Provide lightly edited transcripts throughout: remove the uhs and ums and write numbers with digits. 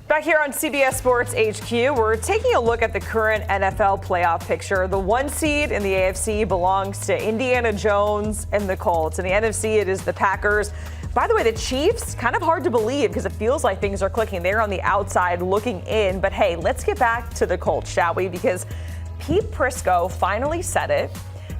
Back here on CBS Sports HQ, we're taking a look at the current NFL playoff picture. The 1 seed in the AFC belongs to Indiana Jones and the Colts. In the NFC, it is the Packers. By the way, the Chiefs, kind of hard to believe because it feels like things are clicking. They're on the outside looking in. But hey, let's get back to the Colts, shall we? Because Pete Prisco finally said it.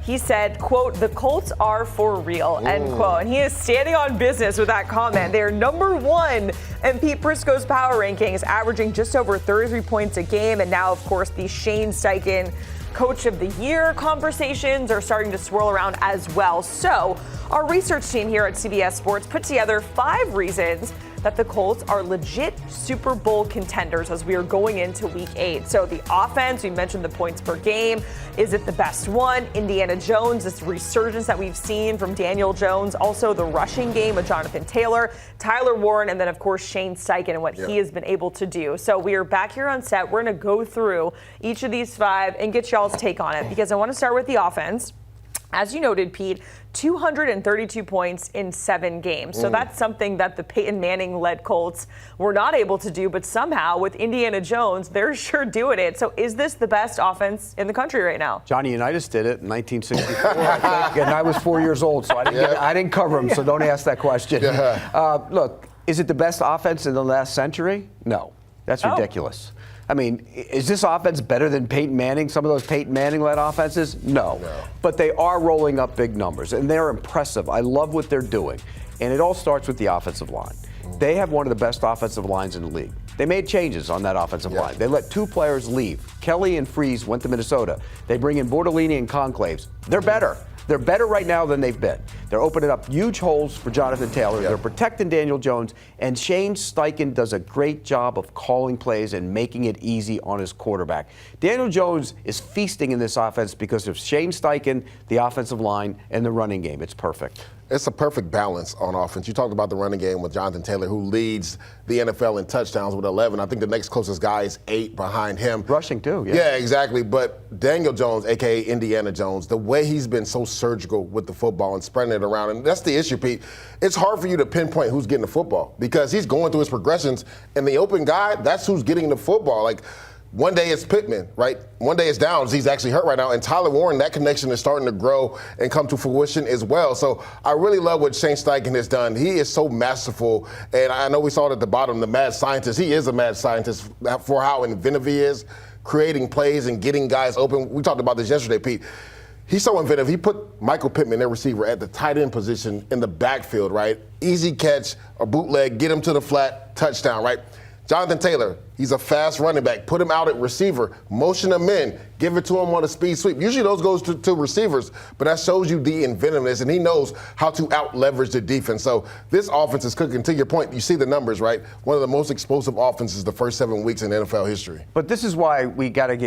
He said, quote, "The Colts are for real," end quote. And he is standing on business with that comment. They're number one in Pete Prisco's power rankings, averaging just over 33 points a game. And now, of course, the Shane Steichen Coach of the Year conversations are starting to swirl around as well. So our research team here at CBS Sports put together 5 reasons that the Colts are legit Super Bowl contenders as we are going into Week 8. So the offense, we mentioned the points per game. Is it the best one? Indiana Jones, this resurgence that we've seen from Daniel Jones. Also the rushing game with Jonathan Taylor, Tyler Warren, and then, of course, Shane Steichen and what he has been able to do. So we are back here on set. We're going to go through each of these 5 and get y'all's take on it because I want to start with the offense. As you noted, Pete, 232 points in 7 games. So that's something that the Peyton Manning-led Colts were not able to do, but somehow with Indiana Jones, they're sure doing it. So is this the best offense in the country right now? Johnny Unitas did it in 1964, I think, and I was 4 years old, so I didn't cover him, so don't ask that question. Look, is it the best offense in the last century? No, that's ridiculous. I mean, is this offense better than Peyton Manning, some of those Peyton Manning-led offenses? No. But they are rolling up big numbers, and they're impressive. I love what they're doing. And it all starts with the offensive line. They have one of the best offensive lines in the league. They made changes on that offensive line. They let 2 players leave. Kelly and Freeze went to Minnesota. They bring in Bortolini and Conclaves. They're better. They're better right now than they've been. They're opening up huge holes for Jonathan Taylor. They're protecting Daniel Jones. And Shane Steichen does a great job of calling plays and making it easy on his quarterback. Daniel Jones is feasting in this offense because of Shane Steichen, the offensive line, and the running game. It's perfect. It's a perfect balance on offense. You talked about the running game with Jonathan Taylor, who leads the NFL in touchdowns with 11. I think the next closest guy is 8 behind him. Rushing, too. Yeah, exactly. But Daniel Jones, a.k.a. Indiana Jones, the way he's been so surgical with the football and spreading it around, and that's the issue, Pete. It's hard for you to pinpoint who's getting the football because he's going through his progressions, and the open guy, that's who's getting the football. Like, one day it's Pittman, right? One day it's Downs. He's actually hurt right now. And Tyler Warren, that connection is starting to grow and come to fruition as well. So I really love what Shane Steichen has done. He is so masterful. And I know we saw it at the bottom, the mad scientist. He is a mad scientist for how inventive he is, creating plays and getting guys open. We talked about this yesterday, Pete. He's so inventive. He put Michael Pittman, their receiver, at the tight end position in the backfield, right? Easy catch, a bootleg, get him to the flat, touchdown, right? Jonathan Taylor, he's a fast running back. Put him out at receiver, motion him in, give it to him on a speed sweep. Usually those goes to receivers, but that shows you the inventiveness, and he knows how to out-leverage the defense. So this offense is cooking. To your point, you see the numbers, right? One of the most explosive offenses the first 7 weeks in NFL history. But this is why we can't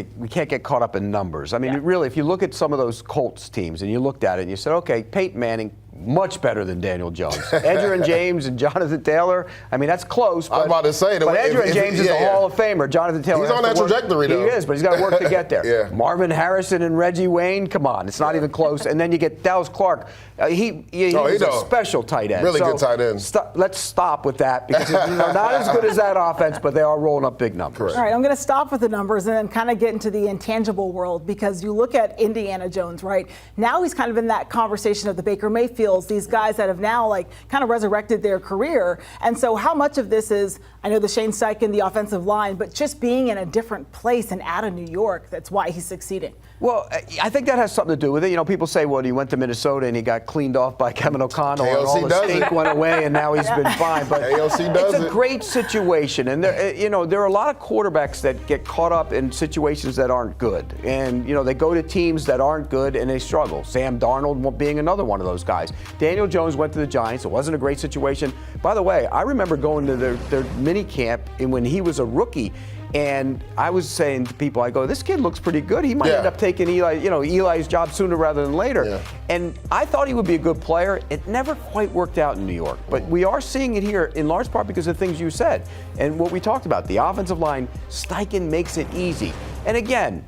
get caught up in numbers. I mean, really, if you look at some of those Colts teams and you looked at it and you said, okay, Peyton Manning, much better than Daniel Jones. Edgerrin James and Jonathan Taylor, I mean, that's close. But, I was about to say. But Edgerrin James is a Hall of Famer. Jonathan Taylor. He's on that trajectory, though. He is, but he's got to work to get there. Marvin Harrison and Reggie Wayne, come on. It's not even close. And then you get Dallas Clark. He's a special tight end. Really good tight end. Let's stop with that because not as good as that offense, but they are rolling up big numbers. Correct. All right, I'm going to stop with the numbers and then kind of get into the intangible world because you look at Indiana Jones, right? Now he's kind of in that conversation of the Baker Mayfields, these guys that have now kind of resurrected their career. And so how much of this is, I know the Shane Steichen, the offensive line, but just being in a different place and out of New York, that's why he's succeeding. Well, I think that has something to do with it. You know, people say, well, he went to Minnesota and he got cleaned off by Kevin O'Connell and all the stink went away and now he's been fine. But it's a great situation. And there are a lot of quarterbacks that get caught up in situations that aren't good. And, they go to teams that aren't good and they struggle. Sam Darnold being another one of those guys. Daniel Jones went to the Giants. It wasn't a great situation. By the way, I remember going to their mini camp when he was a rookie. And I was saying to people, I go, this kid looks pretty good. He might end up taking Eli's job sooner rather than later. Yeah. And I thought he would be a good player. It never quite worked out in New York. But we are seeing it here in large part because of things you said. And what we talked about, the offensive line, Steichen makes it easy. And again,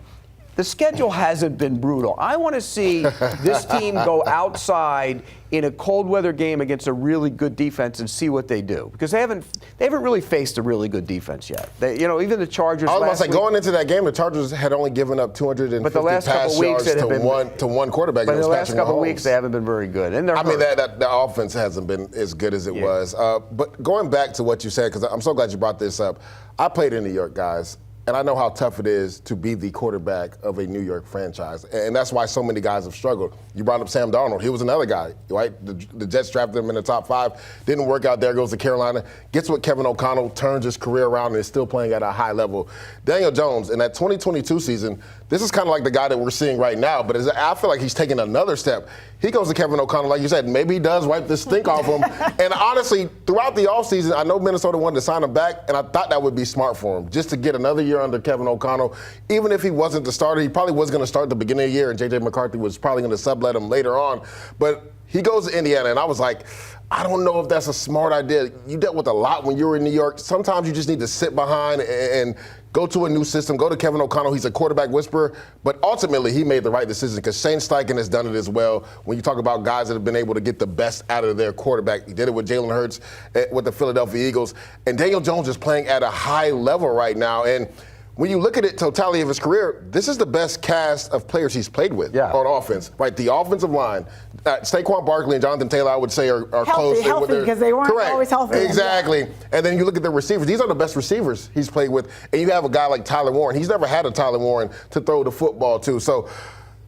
The schedule hasn't been brutal. I want to see this team go outside in a cold weather game against a really good defense and see what they do, because they haven't really faced a really good defense yet. Even the Chargers. I was about to say, week, going into that game, the Chargers had only given up 250 pass yards to one quarterback. But in the last couple of weeks, they haven't been very good. And the offense hasn't been as good as it was. But going back to what you said, because I'm so glad you brought this up. I played in New York, guys. And I know how tough it is to be the quarterback of a New York franchise. And that's why so many guys have struggled. You brought up Sam Darnold. He was another guy, right? The Jets drafted him in the top 5. Didn't work out there, goes to Carolina. Gets with Kevin O'Connell, turns his career around, and is still playing at a high level. Daniel Jones, in that 2022 season, this is kind of like the guy that we're seeing right now. But I feel like he's taking another step. He goes to Kevin O'Connell, like you said, maybe he does wipe the stink off him. And honestly, throughout the offseason, I know Minnesota wanted to sign him back, and I thought that would be smart for him, just to get another year under Kevin O'Connell. Even if he wasn't the starter, he probably was going to start at the beginning of the year, and J.J. McCarthy was probably going to sublet him later on. But he goes to Indiana, and I was like, I don't know if that's a smart idea. You dealt with a lot when you were in New York. Sometimes you just need to sit behind and go to a new system, go to Kevin O'Connell. He's a quarterback whisperer. But ultimately, he made the right decision, because Shane Steichen has done it as well. When you talk about guys that have been able to get the best out of their quarterback, he did it with Jalen Hurts with the Philadelphia Eagles. And Daniel Jones is playing at a high level right now. And when you look at it, totality of his career, this is the best cast of players he's played with on offense. Right, the offensive line, Saquon Barkley and Jonathan Taylor, I would say, are close. Healthy, because they weren't always healthy. Exactly. Yeah. And then you look at the receivers. These are the best receivers he's played with. And you have a guy like Tyler Warren. He's never had a Tyler Warren to throw the football to. So,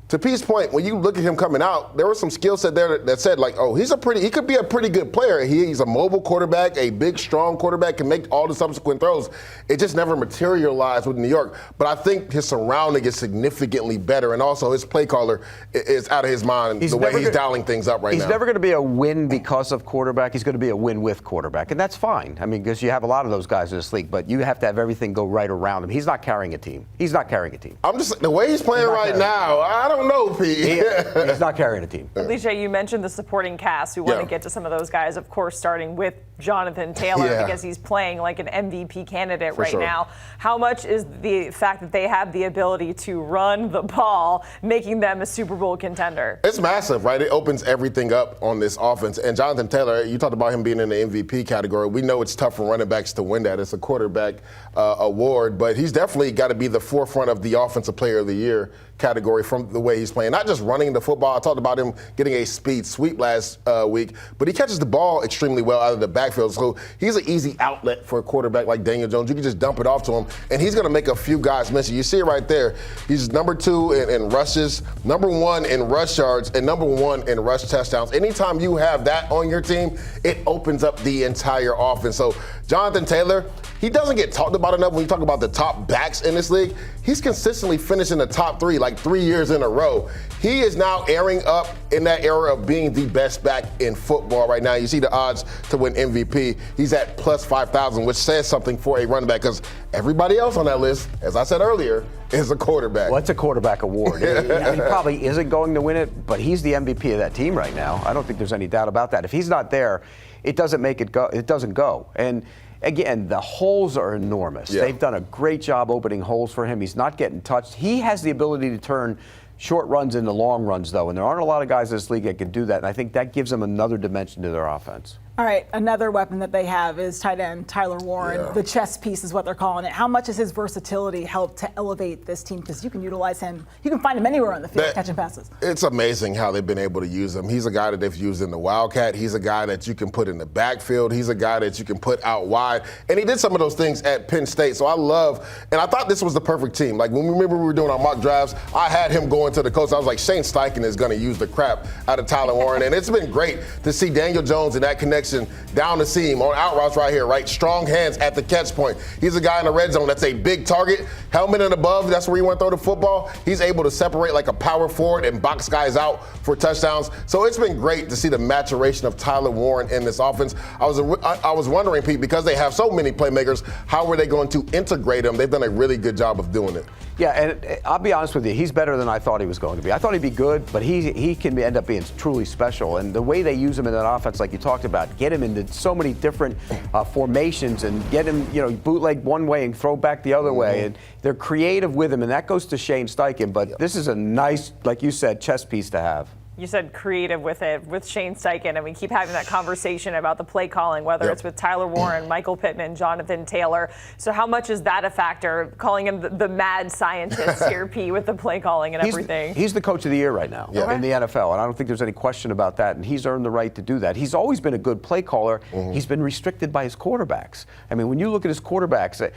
to Pete's point, when you look at him coming out, there was some skill set there that said, like, oh, he could be a pretty good player. He's a mobile quarterback, a big, strong quarterback, can make all the subsequent throws. It just never materialized with New York. But I think his surrounding is significantly better, and also his play caller is out of his mind, the way he's dialing things up right now. He's never going to be a win because of quarterback. He's going to be a win with quarterback, and that's fine. I mean, because you have a lot of those guys in this league, but you have to have everything go right around him. He's not carrying a team. I'm just, the way he's playing right now, I don't know, Pete. He's not carrying a team. Alicia, you mentioned the supporting cast. We want to get to some of those guys, of course, starting with Jonathan Taylor, because he's playing like an MVP candidate right now. How much is the fact that they have the ability to run the ball making them a Super Bowl contender? It's massive, right? It opens everything up on this offense. And Jonathan Taylor, you talked about him being in the MVP category. We know it's tough for running backs to win that. It's a quarterback award, but he's definitely got to be the forefront of the Offensive Player of the Year category from the way he's playing. Not just running the football. I talked about him getting a speed sweep last week, but he catches the ball extremely well out of the backfield. So he's an easy outlet for a quarterback like Daniel Jones. You can just dump it off to him, and he's going to make a few guys miss it. You see it right there. He's number 2 in rushes, number 1 in rush yards, and number 1 in rush touchdowns. Anytime you have that on your team, it opens up the entire offense. So Jonathan Taylor, he doesn't get talked about enough when you talk about the top backs in this league. He's consistently finishing the top 3, like 3 years in a row. He is now airing up in that era of being the best back in football right now. You see the odds to win MVP. He's at plus 5,000, which says something for a running back, because everybody else on that list, as I said earlier, is a quarterback. Well, it's a quarterback award. He probably isn't going to win it, but he's the MVP of that team right now. I don't think there's any doubt about that. If he's not there, it doesn't make it go. It doesn't go. And again, the holes are enormous. Yeah. They've done a great job opening holes for him. He's not getting touched. He has the ability to turn short runs into long runs, though, and there aren't a lot of guys in this league that can do that, and I think that gives them another dimension to their offense. All right, another weapon that they have is tight end Tyler Warren. Yeah. The chess piece is what they're calling it. How much has his versatility helped to elevate this team? Because you can utilize him. You can find him anywhere on the field catching passes. It's amazing how they've been able to use him. He's a guy that they've used in the Wildcat. He's a guy that you can put in the backfield. He's a guy that you can put out wide. And he did some of those things at Penn State. So I love, and I thought this was the perfect team. Like, when we were doing our mock drafts, I had him going to the Colts. I was like, Shane Steichen is going to use the crap out of Tyler Warren. And it's been great to see Daniel Jones and that connection down the seam on out routes right here, right? Strong hands at the catch point. He's a guy in the red zone that's a big target, helmet and above, that's where you want to throw the football. He's able to separate like a power forward and box guys out for touchdowns. So it's been great to see the maturation of Tyler Warren in this offense. I was wondering, Pete, because they have so many playmakers, how were they going to integrate them? They've done a really good job of doing it. Yeah, and I'll be honest with you, he's better than I thought he was going to be. I thought he'd be good, but he can end up being truly special. And the way they use him in that offense, like you talked about, get him into so many different formations and get him, bootleg one way and throw back the other way. And they're creative with him, and that goes to Shane Steichen. But this is a nice, like you said, chess piece to have. You said creative with Shane Steichen, and we keep having that conversation about the play calling, whether it's with Tyler Warren, Michael Pittman, Jonathan Taylor. So how much is that a factor, calling him the mad scientist here, Pete, with the play calling and everything? He's the coach of the year right now in the NFL, and I don't think there's any question about that, and he's earned the right to do that. He's always been a good play caller. He's been restricted by his quarterbacks. I mean, when you look at his quarterbacks,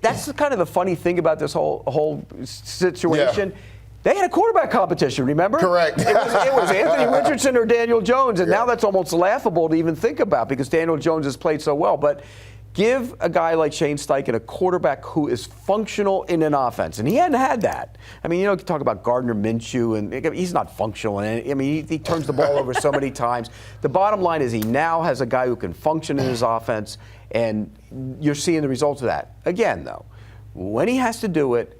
that's kind of the funny thing about this whole situation. Yeah. They had a quarterback competition, remember? Correct. It was Anthony Richardson or Daniel Jones, and now that's almost laughable to even think about because Daniel Jones has played so well. But give a guy like Shane Steichen a quarterback who is functional in an offense, and he hadn't had that. I mean, you talk about Gardner Minshew, and he's not functional. I mean, he turns the ball over so many times. The bottom line is he now has a guy who can function in his offense, and you're seeing the results of that. Again, though, when he has to do it,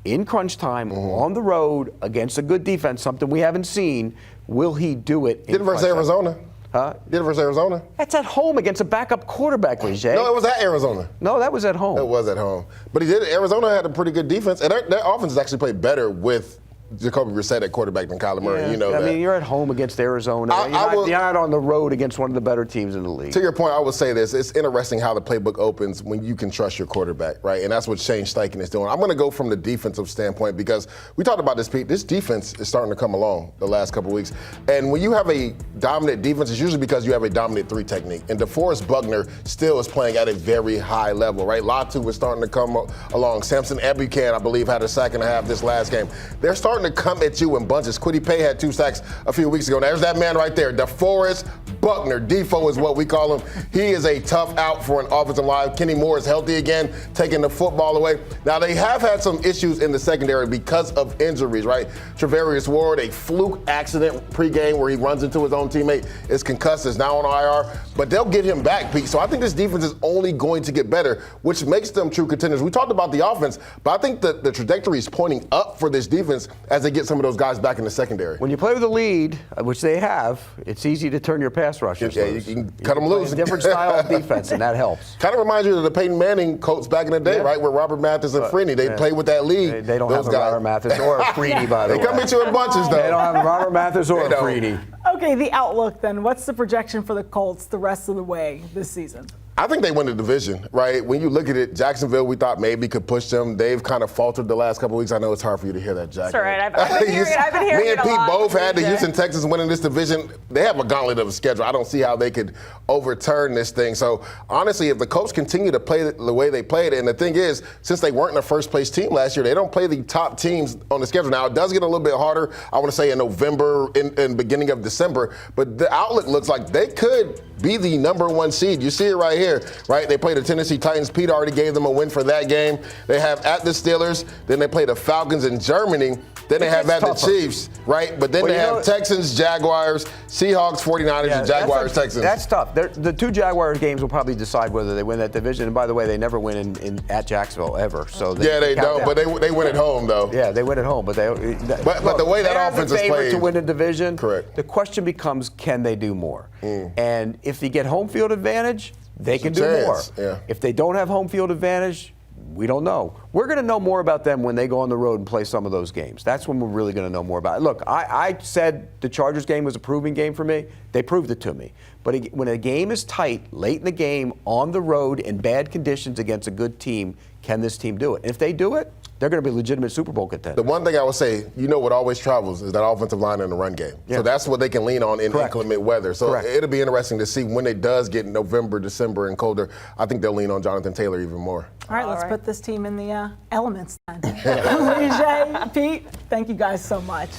in crunch time, on the road, against a good defense, something we haven't seen, will he do it? Did it versus Arizona. Did it versus Arizona? That's at home against a backup quarterback, Leger. No, it was at Arizona. No, that was at home. It was at home. But he did it. Arizona had a pretty good defense, and their offense has actually played better with Jacoby Brissett at quarterback than Kyler Murray. Yeah. I mean, you're at home against Arizona. You're not on the road against one of the better teams in the league. To your point, I would say this. It's interesting how the playbook opens when you can trust your quarterback, right? And that's what Shane Steichen is doing. I'm going to go from the defensive standpoint because we talked about this, Pete. This defense is starting to come along the last couple of weeks. And when you have a dominant defense, it's usually because you have a dominant three technique. And DeForest Buckner still is playing at a very high level, right? Latu is starting to come along. Samson Ebukam, I believe, had a sack and a half this last game. They're starting to come at you in bunches. Kwity Paye had 2 sacks a few weeks ago. There's that man right there, DeForest Buckner. Defo is what we call him. He is a tough out for an offensive line. Kenny Moore is healthy again, taking the football away. Now, they have had some issues in the secondary because of injuries, right? Travarius Ward, a fluke accident pregame where he runs into his own teammate, is concussed, is now on IR. But they'll get him back, Pete. So I think this defense is only going to get better, which makes them true contenders. We talked about the offense, but I think the trajectory is pointing up for this defense as they get some of those guys back in the secondary. When you play with a lead, which they have, it's easy to turn your pass rushers loose. You can cut them loose. A different style of defense, and that helps. Kind of reminds you of the Peyton Manning Colts back in the day, right, where Robert Mathis and Freeney, they played with that lead. They don't have a Robert Mathis or a Freeney, by the way. They come at you in bunches, though. They don't have a Robert Mathis or a Freeney. Okay, the outlook then. What's the projection for the Colts the rest of the way this season? I think they win the division, right? When you look at it, Jacksonville, we thought maybe could push them. They've kind of faltered the last couple of weeks. I know it's hard for you to hear that, Jack. That's all right. I've been hearing Me and it a Pete lot. both had the Houston Texans winning this division. They have a gauntlet of a schedule. I don't see how they could overturn this thing. So, honestly, if the Colts continue to play the way they played, and the thing is, since they weren't in the first-place team last year, they don't play the top teams on the schedule. Now, it does get a little bit harder, I want to say, in November and beginning of December. But the outlook looks like they could be the number 1 seed. You see it right here, right? They play the Tennessee Titans. Pete already gave them a win for that game. They have at the Steelers. Then they play the Falcons in Germany. Then they have at the Chiefs, right? But then they have Texans, Jaguars, Seahawks, 49ers, and Jaguars, Texans. That's tough. The 2 Jaguars games will probably decide whether they win that division. And by the way, they never win at Jacksonville ever. So they don't. But they win at home, though. Yeah, they win at home. But the way that offense is played to win a division. Correct. The question becomes, can they do more? And if they get home field advantage, they can do more. Yeah. If they don't have home field advantage, we don't know. We're going to know more about them when they go on the road and play some of those games. That's when we're really going to know more about it. Look, I said the Chargers game was a proving game for me. They proved it to me. But when a game is tight, late in the game, on the road, in bad conditions against a good team, can this team do it? And if they do it, they're going to be legitimate Super Bowl contenders. The one thing I would say, what always travels is that offensive line in the run game. Yeah. So that's what they can lean on in inclement weather. So it'll be interesting to see when it does get November, December, and colder. I think they'll lean on Jonathan Taylor even more. All right, let's put this team in the elements then. Leger, Pete, thank you guys so much.